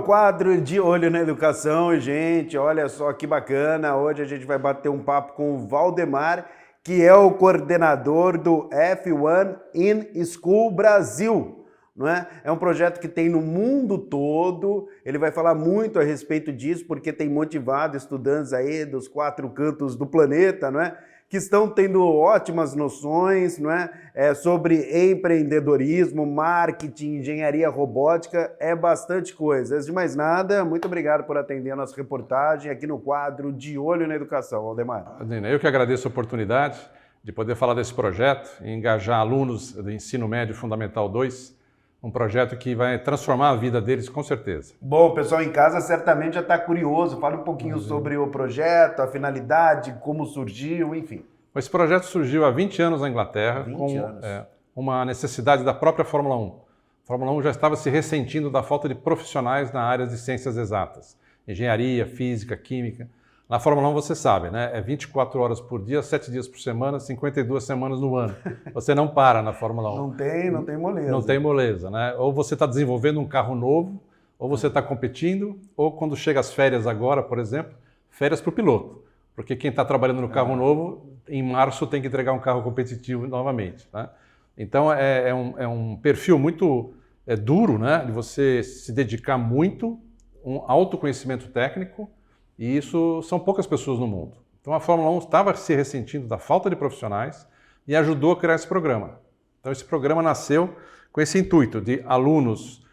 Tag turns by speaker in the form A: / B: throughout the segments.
A: quadro de Olho na Educação, gente, olha só que bacana. Hoje a gente vai bater um papo com o Valdemar, que é o coordenador do F1 in School Brasil. Não é? É um projeto que tem no mundo todo. Ele vai falar muito a respeito disso, porque tem motivado estudantes aí dos 4 cantos do planeta, não é? Que estão tendo ótimas noções, não é? Sobre empreendedorismo, marketing, engenharia robótica, é bastante coisa. Antes de mais nada, muito obrigado por atender a nossa reportagem aqui no quadro De Olho na Educação, Valdemar.
B: Eu que agradeço a oportunidade de poder falar desse projeto e engajar alunos do Ensino Médio Fundamental 2, um projeto que vai transformar a vida deles com certeza.
A: Bom, o pessoal em casa certamente já está curioso. Fala um pouquinho sobre o projeto, a finalidade, como surgiu, enfim.
B: Esse projeto surgiu há 20 anos na Inglaterra, uma necessidade da própria Fórmula 1. A Fórmula 1 já estava se ressentindo da falta de profissionais na área de ciências exatas, engenharia, física, química. Na Fórmula 1 você sabe, né? É 24 horas por dia, 7 dias por semana, 52 semanas no ano. Você não para na Fórmula 1.
A: Não tem moleza.
B: Não tem moleza, né? Ou você está desenvolvendo um carro novo, ou você está competindo, ou quando chega as férias agora, por exemplo, férias para o piloto. Porque quem está trabalhando no carro novo, em março tem que entregar um carro competitivo novamente, né? Então é um perfil muito duro, né? De você se dedicar muito, um autoconhecimento técnico, e isso são poucas pessoas no mundo. Então a Fórmula 1 estava se ressentindo da falta de profissionais e ajudou a criar esse programa. Então esse programa nasceu com esse intuito de alunos,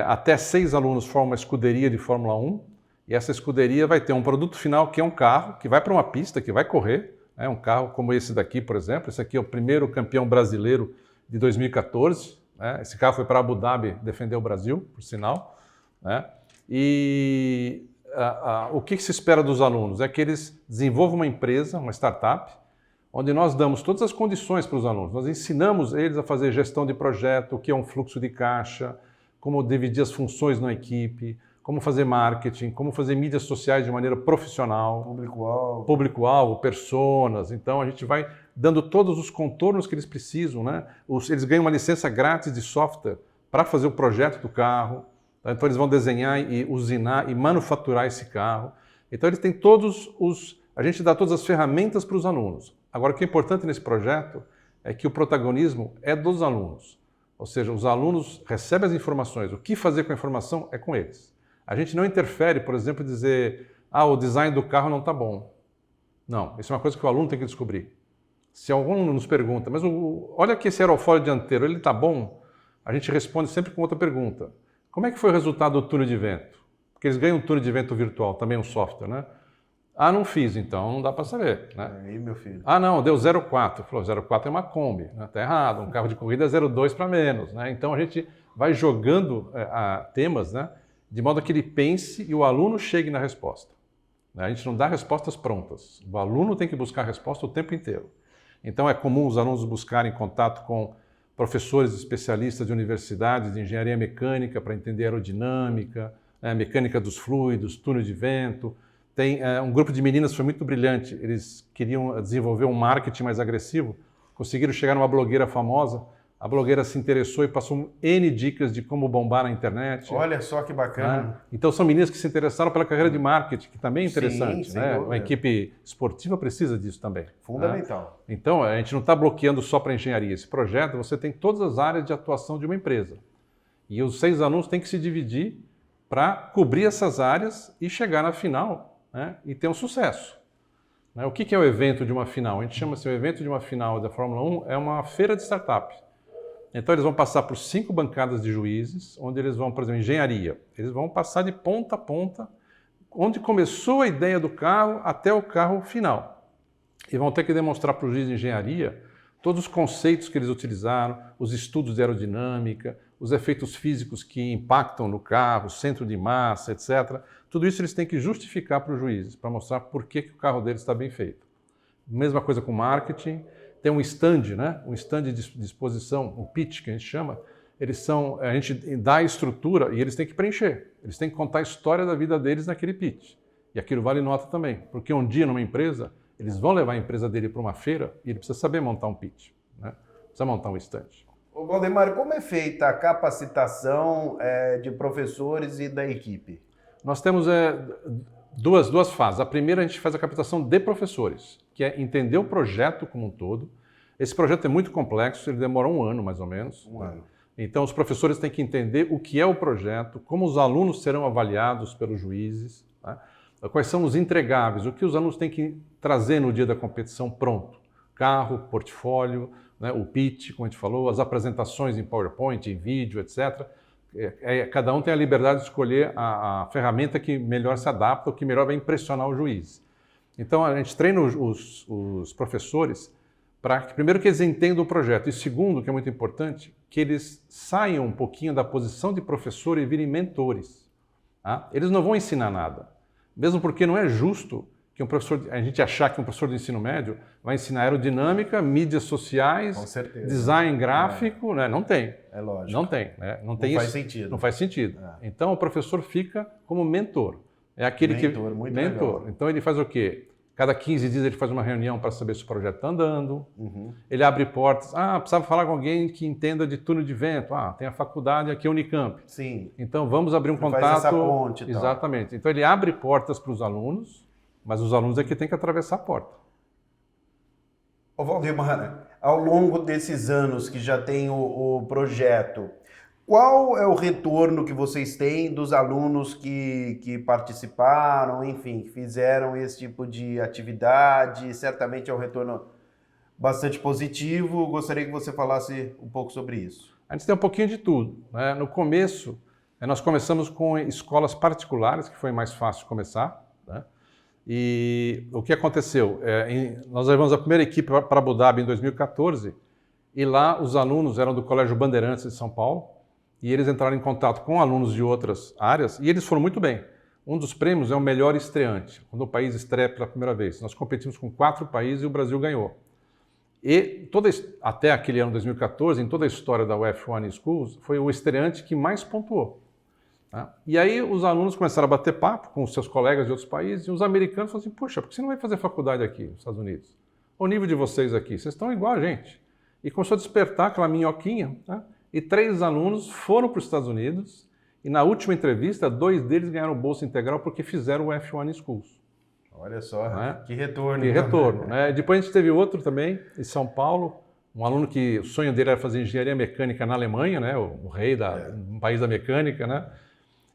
B: até 6 alunos formam uma escuderia de Fórmula 1, e essa escuderia vai ter um produto final que é um carro que vai para uma pista, que vai correr, um carro como esse daqui, por exemplo. Esse aqui é o primeiro campeão brasileiro de 2014, né? Esse carro foi para Abu Dhabi defender o Brasil, por sinal, né? E o que se espera dos alunos é que eles desenvolvam uma empresa, uma startup, onde nós damos todas as condições para os alunos. Nós ensinamos eles a fazer gestão de projeto, o que é um fluxo de caixa, como dividir as funções na equipe, como fazer marketing, como fazer mídias sociais de maneira profissional. Público-alvo, personas. Então a gente vai dando todos os contornos que eles precisam, né? Eles ganham uma licença grátis de software para fazer o projeto do carro. Então eles vão desenhar e usinar e manufaturar esse carro. Então eles têm a gente dá todas as ferramentas para os alunos. Agora o que é importante nesse projeto é que o protagonismo é dos alunos. Ou seja, os alunos recebem as informações, o que fazer com a informação é com eles. A gente não interfere, por exemplo, dizer, o design do carro não está bom. Não, isso é uma coisa que o aluno tem que descobrir. Se algum aluno nos pergunta, mas olha aqui esse aerofólio dianteiro, ele está bom? A gente responde sempre com outra pergunta. Como é que foi o resultado do túnel de vento? Porque eles ganham um túnel de vento virtual, também um software, né? Não fiz, então não dá para saber, né?
A: Aí, meu filho.
B: Não, deu 0,4. Falou, 0,4 é uma Kombi, né? Tá errado, um carro de corrida é 0,2 para menos, né? Então a gente vai jogando temas, né? De modo que ele pense e o aluno chegue na resposta. A gente não dá respostas prontas. O aluno tem que buscar a resposta o tempo inteiro. Então é comum os alunos buscarem contato com professores especialistas de universidades de engenharia mecânica para entender aerodinâmica, mecânica dos fluidos, túnel de vento. Tem um grupo de meninas que foi muito brilhante. Eles queriam desenvolver um marketing mais agressivo, conseguiram chegar numa blogueira famosa. A blogueira se interessou e passou N dicas de como bombar na internet.
A: Olha só que bacana.
B: Né? Então são meninas que se interessaram pela carreira de marketing, que também é interessante.
A: Sim,
B: né? Uma equipe esportiva precisa disso também.
A: Fundamental.
B: Né? Então a gente não está bloqueando só para engenharia. Esse projeto você tem todas as áreas de atuação de uma empresa. E os 6 alunos têm que se dividir para cobrir essas áreas e chegar na final, né? E ter um sucesso. Né? O que é o evento de uma final? A gente chama assim, o evento de uma final da Fórmula 1 é uma feira de startup. Então eles vão passar por 5 bancadas de juízes, onde eles vão, por exemplo, engenharia. Eles vão passar de ponta a ponta, onde começou a ideia do carro até o carro final. E vão ter que demonstrar para o juiz de engenharia todos os conceitos que eles utilizaram, os estudos de aerodinâmica, os efeitos físicos que impactam no carro, centro de massa, etc. Tudo isso eles têm que justificar para os juízes, para mostrar por que o carro deles está bem feito. Mesma coisa com marketing. Tem um stand, né? Um stand de exposição, um pitch que a gente chama. A gente dá a estrutura e eles têm que preencher. Eles têm que contar a história da vida deles naquele pitch. E aquilo vale nota também, porque um dia numa empresa, eles vão levar a empresa dele para uma feira e ele precisa saber montar um pitch, né? Precisa montar um stand.
A: Ô, Valdemar, como é feita a capacitação de professores e da equipe?
B: Nós temos duas fases. A primeira, a gente faz a capacitação de professores, que é entender o projeto como um todo. Esse projeto é muito complexo, ele demora 1 ano, mais ou menos.
A: 1 ano.
B: Então, os professores têm que entender o que é o projeto, como os alunos serão avaliados pelos juízes, tá? Quais são os entregáveis, o que os alunos têm que trazer no dia da competição pronto. Carro, portfólio, né, o pitch, como a gente falou, as apresentações em PowerPoint, em vídeo, etc. Cada um tem a liberdade de escolher a ferramenta que melhor se adapta, ou que melhor vai impressionar o juiz. Então, a gente treina os professores para que, primeiro, que eles entendam o projeto, e segundo, que é muito importante, que eles saiam um pouquinho da posição de professor e virem mentores. Tá? Eles não vão ensinar nada, mesmo porque não é justo que a gente achar que um professor de ensino médio vai ensinar aerodinâmica, mídias sociais, design gráfico, né? Não tem.
A: É lógico.
B: Não tem. Né? Não faz sentido. Não faz sentido. Então, o professor fica como mentor. É aquele
A: mentor, muito legal.
B: Então, ele faz o quê? Cada 15 dias ele faz uma reunião para saber se o projeto está andando. Ele abre portas. Precisava falar com alguém que entenda de túnel de vento. Tem a faculdade aqui, a Unicamp.
A: Sim.
B: Então, vamos abrir um contato.
A: Faz essa ponte.
B: Exatamente. Então, ele abre portas para os alunos, mas os alunos é que têm que atravessar a porta.
A: Ô, Valdemar, ao longo desses anos que já tem o projeto, qual é o retorno que vocês têm dos alunos que participaram, enfim, que fizeram esse tipo de atividade? Certamente é um retorno bastante positivo. Gostaria que você falasse um pouco sobre isso.
B: A gente tem um pouquinho de tudo, né? No começo, nós começamos com escolas particulares, que foi mais fácil começar, né? E o que aconteceu? Nós levamos a primeira equipe para Abu Dhabi em 2014, e lá os alunos eram do Colégio Bandeirantes de São Paulo, e eles entraram em contato com alunos de outras áreas, e eles foram muito bem. Um dos prêmios é o melhor estreante, quando o país estreia pela primeira vez. Nós competimos com 4 países e o Brasil ganhou. E até aquele ano 2014, em toda a história da UF1 Schools, foi o estreante que mais pontuou. Tá? E aí os alunos começaram a bater papo com os seus colegas de outros países, e os americanos falaram assim, puxa, por que você não vai fazer faculdade aqui nos Estados Unidos? O nível de vocês aqui, vocês estão igual a gente. E começou a despertar aquela minhoquinha, tá? E 3 alunos foram para os Estados Unidos, e na última entrevista, 2 deles ganharam bolsa integral porque fizeram o F1 Schools.
A: Olha só,
B: né?
A: Que retorno.
B: Que retorno, né? Depois a gente teve outro também, em São Paulo, um aluno que o sonho dele era fazer engenharia mecânica na Alemanha, né? O rei do país da mecânica, né?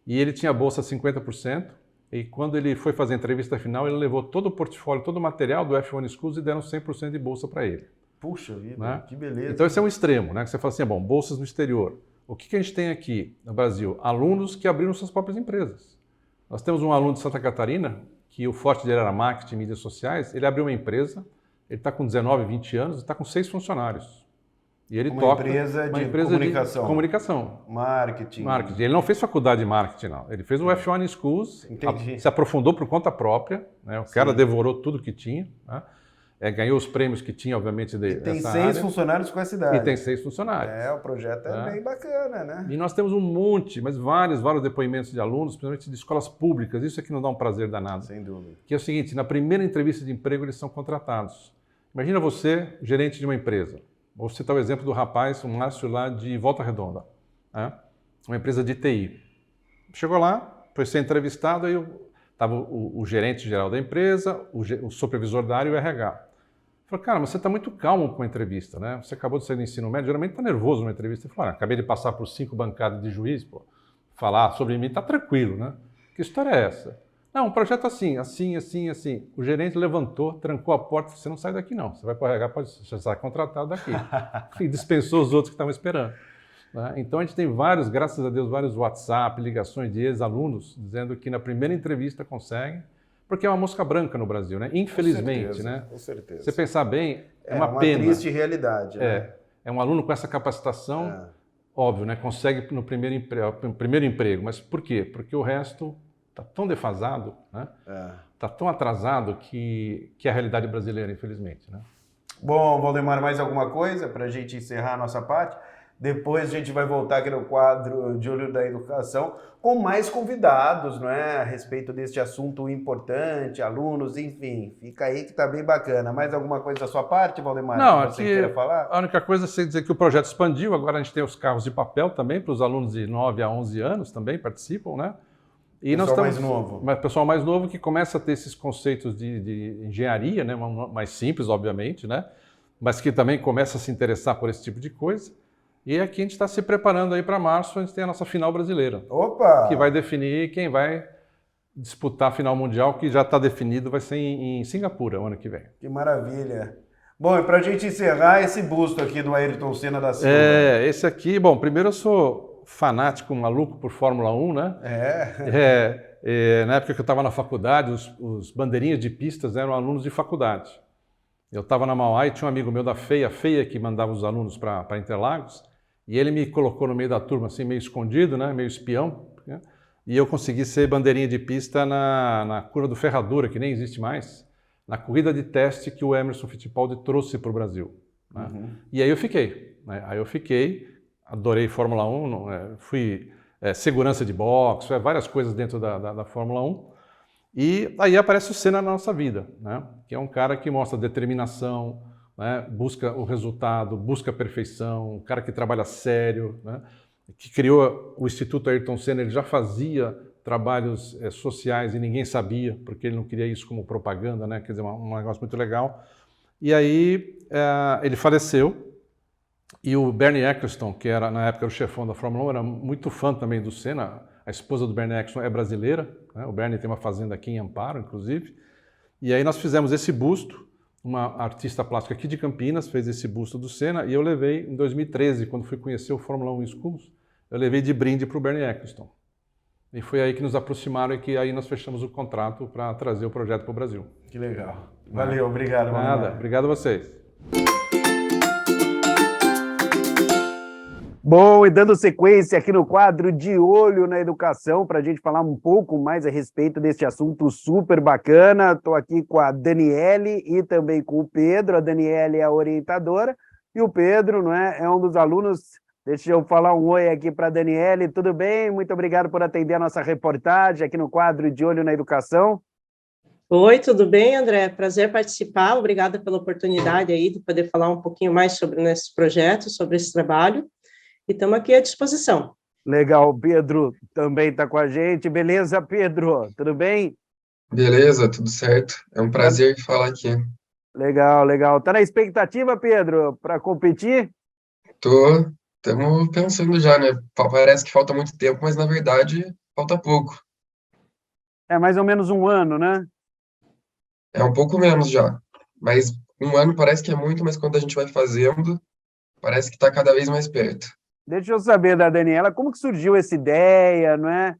B: E ele tinha bolsa 50%, e quando ele foi fazer a entrevista final, ele levou todo o portfólio, todo o material do F1 Schools e deram 100% de bolsa para ele.
A: Puxa vida,
B: né?
A: Que beleza.
B: Então esse é um extremo, né? Que você fala assim, bom, bolsas no exterior. O que a gente tem aqui no Brasil? Alunos que abriram suas próprias empresas. Nós temos um aluno de Santa Catarina, que o forte dele era marketing e mídias sociais, ele abriu uma empresa, ele está com 19, 20 anos, está com 6 funcionários. E ele toca
A: empresa de comunicação.
B: De comunicação.
A: Marketing.
B: Ele não fez faculdade de marketing, não. Ele fez o F1 Schools, se aprofundou por conta própria, né? O cara devorou tudo que tinha, né? Ganhou os prêmios que tinha, obviamente,
A: tem 6 funcionários com essa idade.
B: E tem 6 funcionários.
A: O projeto é bem bacana, né?
B: E nós temos um monte, mas vários depoimentos de alunos, principalmente de escolas públicas. Isso aqui não dá um prazer danado.
A: Sem dúvida.
B: Que é o seguinte, na primeira entrevista de emprego eles são contratados. Imagina você, gerente de uma empresa. Vou citar o exemplo do rapaz, o Márcio lá de Volta Redonda. Né? Uma empresa de TI. Chegou lá, foi ser entrevistado, aí estava o gerente geral da empresa, o supervisor da área e o RH. Falei, cara, mas você está muito calmo com a entrevista, né? Você acabou de sair do ensino médio, geralmente está nervoso numa entrevista. Ele falou, acabei de passar por 5 bancadas de juiz, pô, falar sobre mim está tranquilo, né? Que história é essa? Não, um projeto assim. O gerente levantou, trancou a porta, você não sai daqui não, você vai para o RH, você sai contratado daqui. E dispensou os outros que estavam esperando. Né? Então a gente tem graças a Deus, vários WhatsApp, ligações de ex-alunos, dizendo que na primeira entrevista conseguem, porque é uma mosca branca no Brasil, né? Infelizmente,
A: com certeza,
B: né?
A: Com certeza.
B: Você pensar bem, é uma pena.
A: É uma triste realidade, né?
B: É um aluno com essa capacitação, óbvio, né? Consegue no primeiro emprego. Mas por quê? Porque o resto está tão defasado, né? Está tão atrasado que é a realidade brasileira, infelizmente, né?
A: Bom, Valdemar, mais alguma coisa para a gente encerrar a nossa parte? Depois a gente vai voltar aqui no quadro de Olho da Educação com mais convidados, não é? A respeito deste assunto importante, alunos, enfim. Fica aí que tá bem bacana. Mais alguma coisa da sua parte, Valdemar,
B: Não,
A: que você queira falar?
B: a única coisa é você dizer que o projeto expandiu, agora a gente tem os carros de papel também, para os alunos de 9 a 11 anos também participam, né? E
A: Pessoal mais novo.
B: Mas pessoal mais novo que começa a ter esses conceitos de engenharia, né? Mais simples, obviamente, né? Mas que também começa a se interessar por esse tipo de coisa. E aqui a gente está se preparando aí para março, a gente tem a nossa final brasileira.
A: Opa!
B: Que vai definir quem vai disputar a final mundial, que já está definido, vai ser em Singapura, o ano que vem.
A: Que maravilha. Bom, e para a gente encerrar, esse busto aqui do Ayrton Senna da Silva.
B: Esse aqui, bom, primeiro eu sou fanático, maluco por Fórmula 1, né? Na época que eu estava na faculdade, os bandeirinhas de pistas eram alunos de faculdade. Eu estava na Mauá e tinha um amigo meu da FEA que mandava os alunos para Interlagos, e ele me colocou no meio da turma, assim, meio escondido, né? Meio espião, né? E eu consegui ser bandeirinha de pista na curva do Ferradura, que nem existe mais, na corrida de teste que o Emerson Fittipaldi trouxe para o Brasil. Né? E aí eu fiquei. Né? Adorei Fórmula 1, fui segurança de boxe, várias coisas dentro da Fórmula 1. E aí aparece o Senna na nossa vida, né? Que é um cara que mostra determinação, né? Busca o resultado, busca a perfeição, um cara que trabalha sério, né? Que criou o Instituto Ayrton Senna. Ele já fazia trabalhos sociais e ninguém sabia, porque ele não queria isso como propaganda, né? Quer dizer, um negócio muito legal. E aí ele faleceu, e o Bernie Ecclestone, que na época era o chefão da Fórmula 1, era muito fã também do Senna. A esposa do Bernie Ecclestone é brasileira, né? O Bernie tem uma fazenda aqui em Amparo, inclusive. E aí nós fizemos esse busto, uma artista plástica aqui de Campinas fez esse busto do Senna, e eu levei em 2013, quando fui conhecer o Fórmula 1 Schools, eu levei de brinde para o Bernie Ecclestone. E foi aí que nos aproximaram e que aí nós fechamos o contrato para trazer o projeto para o Brasil.
A: Que legal. Valeu, obrigado.
B: Nada, obrigado a vocês.
A: Bom, e dando sequência aqui no quadro de Olho na Educação, para a gente falar um pouco mais a respeito deste assunto super bacana, estou aqui com a Daniele e também com o Pedro. A Daniele é a orientadora e o Pedro, não é um dos alunos. Deixa eu falar um oi aqui para a Daniele. Tudo bem? Muito obrigado por atender a nossa reportagem aqui no quadro de Olho na Educação.
C: Oi, tudo bem, André? Prazer participar. Obrigada pela oportunidade aí de poder falar um pouquinho mais sobre esse projeto, sobre esse trabalho. E estamos aqui à disposição.
A: Legal, Pedro também está com a gente. Beleza, Pedro? Tudo bem?
D: Beleza, tudo certo. É um prazer falar aqui.
A: Legal, legal. Tá na expectativa, Pedro, para competir?
D: Estamos pensando já, né? Parece que falta muito tempo, mas na verdade falta pouco.
A: É mais ou menos um ano, né?
D: É um pouco menos já. Mas um ano parece que é muito, mas quando a gente vai fazendo, parece que está cada vez mais perto.
A: Deixa eu saber da Daniela, como que surgiu essa ideia, não é?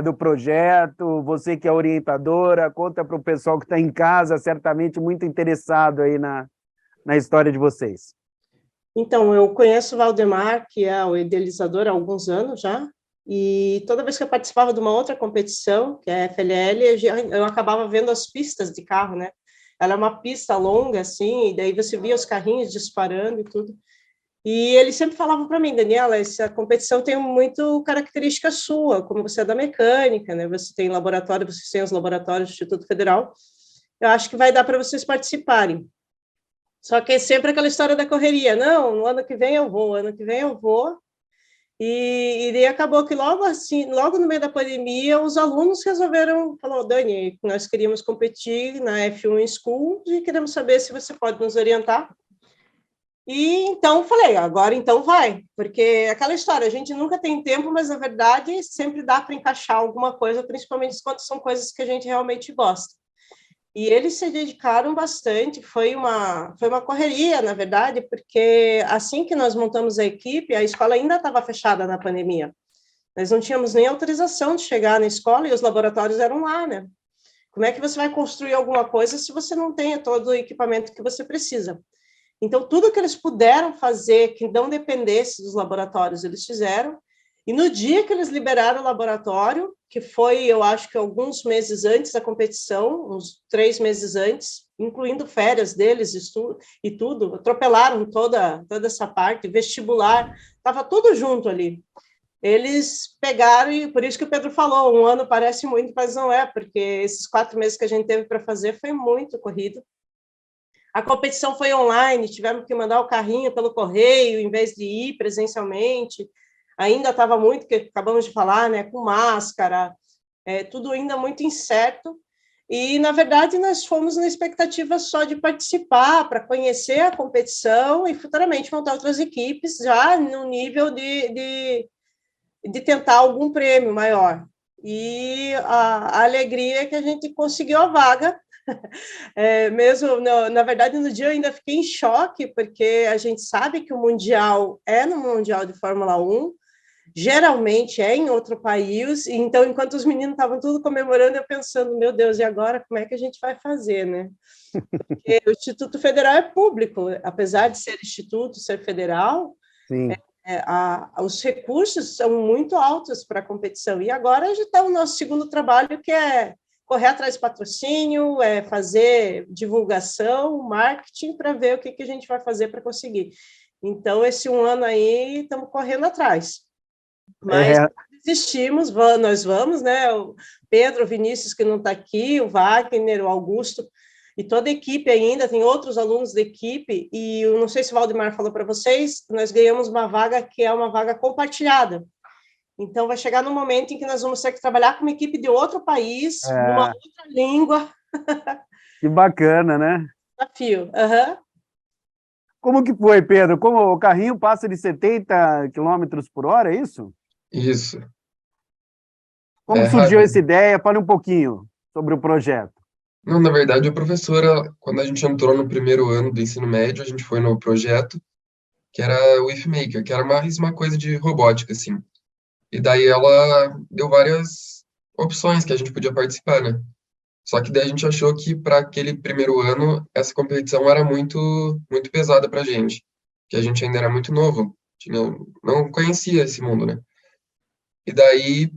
A: Do projeto, você que é orientadora, conta para o pessoal que está em casa, certamente muito interessado aí na história de vocês.
C: Então, eu conheço o Valdemar, que é o idealizador há alguns anos já, e toda vez que eu participava de uma outra competição, que é a FLL, eu acabava vendo as pistas de carro, né? Ela é uma pista longa, assim, e daí você via os carrinhos disparando e tudo. E ele sempre falava para mim, Daniela, essa competição tem muito característica sua, como você é da mecânica, né? Você tem laboratório, vocês têm os laboratórios do Instituto Federal. Eu acho que vai dar para vocês participarem. Só que é sempre aquela história da correria. Não, no ano que vem eu vou, ano que vem eu vou. E daí acabou que logo no meio da pandemia, os alunos resolveram, falaram, Dani, nós queríamos competir na F1 School e queremos saber se você pode nos orientar. E então falei, agora então vai, porque aquela história, a gente nunca tem tempo, mas na verdade sempre dá para encaixar alguma coisa, principalmente quando são coisas que a gente realmente gosta. E eles se dedicaram bastante, foi uma correria, na verdade, porque assim que nós montamos a equipe, a escola ainda estava fechada na pandemia. Nós não tínhamos nem autorização de chegar na escola e os laboratórios eram lá, né? Como é que você vai construir alguma coisa se você não tem todo o equipamento que você precisa? Então, tudo que eles puderam fazer que não dependesse dos laboratórios, eles fizeram. E no dia que eles liberaram o laboratório, que foi, eu acho que alguns meses antes da competição, uns 3 meses antes, incluindo férias deles e tudo, atropelaram toda essa parte, vestibular, estava tudo junto ali. Eles pegaram, e por isso que o Pedro falou, um ano parece muito, mas não é, porque esses 4 meses que a gente teve para fazer foi muito corrido. A competição foi online, tivemos que mandar o carrinho pelo correio, em vez de ir presencialmente. Ainda estava muito, que acabamos de falar, né, com máscara, tudo ainda muito incerto. E, na verdade, nós fomos na expectativa só de participar, para conhecer a competição e futuramente montar outras equipes, já no nível de tentar algum prêmio maior. E a alegria é que a gente conseguiu a vaga. Mesmo, na verdade, no dia eu ainda fiquei em choque, porque a gente sabe que o Mundial é no Mundial de Fórmula 1, geralmente é em outro país, então, enquanto os meninos estavam tudo comemorando, eu pensando, meu Deus, e agora como é que a gente vai fazer, né? Porque o Instituto Federal é público, apesar de ser instituto, ser federal,
A: Sim.
C: os recursos são muito altos para a competição, e agora já está o nosso segundo trabalho, que é correr atrás de patrocínio, fazer divulgação, marketing, para ver o que a gente vai fazer para conseguir. Então, esse um ano aí, estamos correndo atrás. Mas desistimos, nós vamos, né? O Pedro, o Vinícius, que não está aqui, o Wagner, o Augusto, e toda a equipe ainda, tem outros alunos da equipe, e eu não sei se o Valdemar falou para vocês, nós ganhamos uma vaga que é uma vaga compartilhada. Então, vai chegar no momento em que nós vamos ter que trabalhar com uma equipe de outro país, numa outra língua.
A: Que bacana, né?
C: Desafio. Uhum.
A: Como que foi, Pedro? Como o carrinho passa de 70 quilômetros por hora, é isso?
D: Isso.
A: Como surgiu essa ideia? Fale um pouquinho sobre o projeto.
D: Não, na verdade, a professora, quando a gente entrou no primeiro ano do ensino médio, a gente foi no projeto, que era o IFMaker, que era mais uma coisa de robótica, assim. E daí ela deu várias opções que a gente podia participar, né? Só que daí a gente achou que para aquele primeiro ano, essa competição era muito pesada pra gente, que a gente ainda era muito novo, não conhecia esse mundo, né? E daí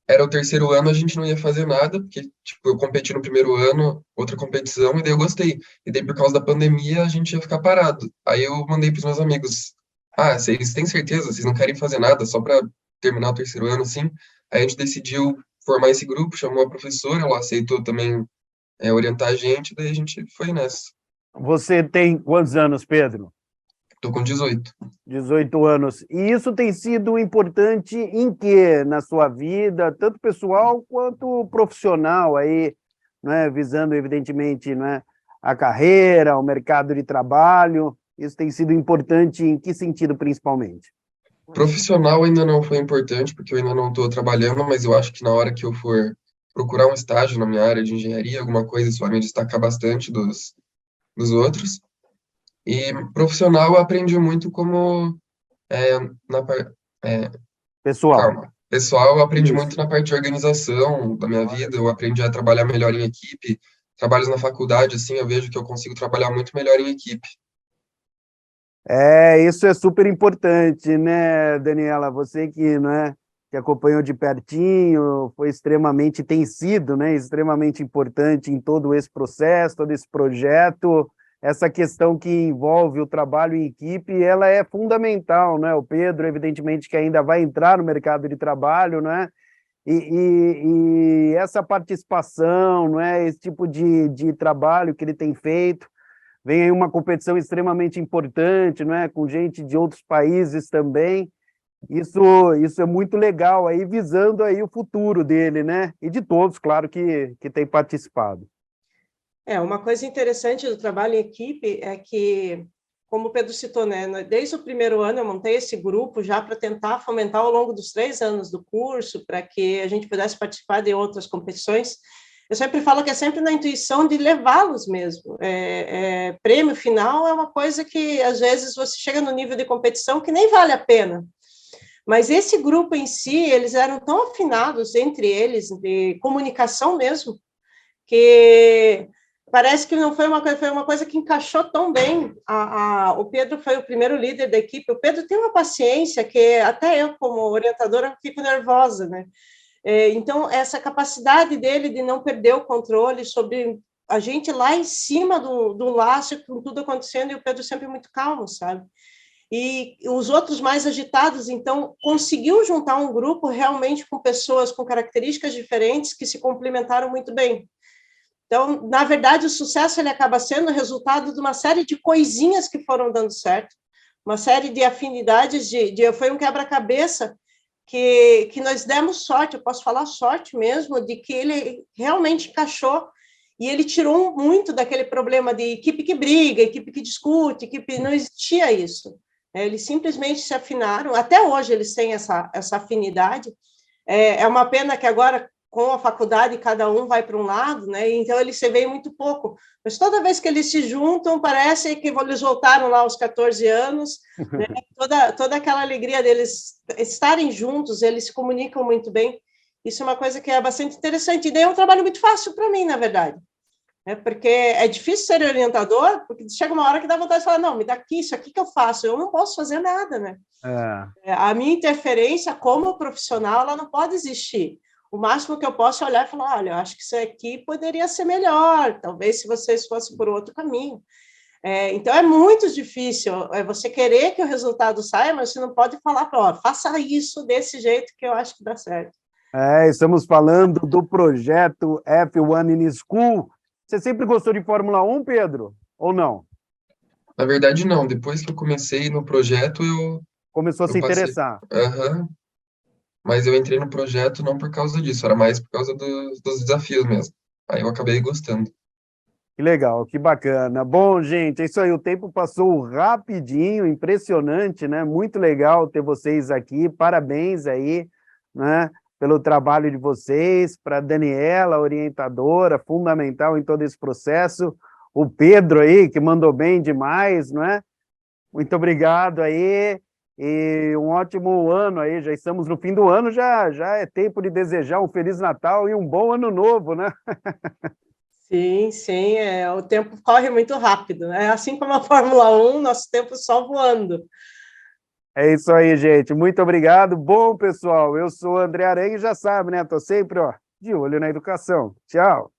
D: era o terceiro ano, a gente não ia fazer nada, porque, tipo, eu competi no primeiro ano, outra competição, e daí eu gostei. E daí, por causa da pandemia, a gente ia ficar parado. Aí eu mandei pros meus amigos, vocês têm certeza? Vocês não querem fazer nada só para terminar o terceiro ano, assim? Aí a gente decidiu formar esse grupo, chamou a professora, ela aceitou também orientar a gente, daí a gente foi nessa.
A: Você tem quantos anos, Pedro?
D: Tô com 18.
A: 18 anos. E isso tem sido importante em quê na sua vida, tanto pessoal quanto profissional, aí, né, visando, evidentemente, né, a carreira, o mercado de trabalho. Isso tem sido importante em que sentido, principalmente?
D: Profissional ainda não foi importante, porque eu ainda não estou trabalhando, mas eu acho que na hora que eu for procurar um estágio na minha área de engenharia, alguma coisa, isso vai me destacar bastante dos outros. E profissional eu aprendi muito como na par- é,
A: Pessoal.
D: calma. Pessoal, eu aprendi
A: Isso.
D: muito na parte de organização da minha vida, eu aprendi a trabalhar melhor em equipe. Trabalhos na faculdade, assim, eu vejo que eu consigo trabalhar muito melhor em equipe.
A: Isso é super importante, né, Daniela? Você que, né, que acompanhou de pertinho, foi extremamente, tem sido, né, extremamente importante em todo esse processo, todo esse projeto. Essa questão que envolve o trabalho em equipe, ela é fundamental, né? O Pedro, evidentemente, que ainda vai entrar no mercado de trabalho, né? E essa participação, não é? Esse tipo de trabalho que ele tem feito. Vem aí uma competição extremamente importante, não é? Com gente de outros países também. Isso é muito legal, aí visando aí o futuro dele, né? E de todos, claro, que tem participado.
C: Uma coisa interessante do trabalho em equipe é que, como o Pedro citou, né, desde o primeiro ano eu montei esse grupo já para tentar fomentar ao longo dos 3 anos do curso, para que a gente pudesse participar de outras competições. Eu sempre falo que é sempre na intuição de levá-los mesmo. Prêmio final é uma coisa que, às vezes, você chega no nível de competição que nem vale a pena. Mas esse grupo em si, eles eram tão afinados entre eles, de comunicação mesmo, que parece que não foi uma coisa que encaixou tão bem. O Pedro foi o primeiro líder da equipe. O Pedro tem uma paciência que até eu, como orientadora, fico nervosa, né? Então, essa capacidade dele de não perder o controle sobre a gente lá em cima do laço, com tudo acontecendo, e o Pedro sempre muito calmo, sabe? E os outros mais agitados, então, conseguiu juntar um grupo realmente com pessoas com características diferentes que se complementaram muito bem. Então, na verdade, o sucesso ele acaba sendo resultado de uma série de coisinhas que foram dando certo, uma série de afinidades, foi um quebra-cabeça que nós demos sorte, eu posso falar sorte mesmo, de que ele realmente encaixou e ele tirou muito daquele problema de equipe que briga, equipe que discute, equipe, não existia isso. Eles simplesmente se afinaram, até hoje eles têm essa afinidade. É uma pena que agora, com a faculdade, cada um vai para um lado, né? Então eles se veem muito pouco. Mas toda vez que eles se juntam, parece que eles voltaram lá aos 14 anos, né? Toda aquela alegria deles estarem juntos, eles se comunicam muito bem. Isso é uma coisa que é bastante interessante. E daí é um trabalho muito fácil para mim, na verdade. Porque é difícil ser orientador, porque chega uma hora que dá vontade de falar, não, me dá aqui, isso aqui que eu faço, eu não posso fazer nada, né? A minha interferência como profissional, ela não pode existir. O máximo que eu posso é olhar e falar, olha, eu acho que isso aqui poderia ser melhor, talvez se vocês fossem por outro caminho. Então, é muito difícil você querer que o resultado saia, mas você não pode falar, ó, faça isso desse jeito que eu acho que dá certo.
A: Estamos falando do projeto F1 in School. Você sempre gostou de Fórmula 1, Pedro? Ou não?
D: Na verdade, não. Depois que eu comecei no projeto,
A: Começou a
D: eu
A: se
D: passei.
A: interessar.
D: Mas eu entrei no projeto não por causa disso, era mais por causa dos desafios mesmo. Aí eu acabei gostando.
A: Que legal, que bacana. Bom, gente, é isso aí. O tempo passou rapidinho, impressionante, né? Muito legal ter vocês aqui. Parabéns aí, né? Pelo trabalho de vocês, para a Daniela, orientadora, fundamental em todo esse processo. O Pedro aí, que mandou bem demais, não é? Muito obrigado aí. E um ótimo ano aí. Já estamos no fim do ano, já é tempo de desejar um Feliz Natal e um bom ano novo, né?
C: Sim, sim, o tempo corre muito rápido, né? Assim como a Fórmula 1, nosso tempo só voando.
A: É isso aí, gente. Muito obrigado. Bom, pessoal, eu sou o André Aranha e já sabe, né? Tô sempre, ó, de olho na educação. Tchau.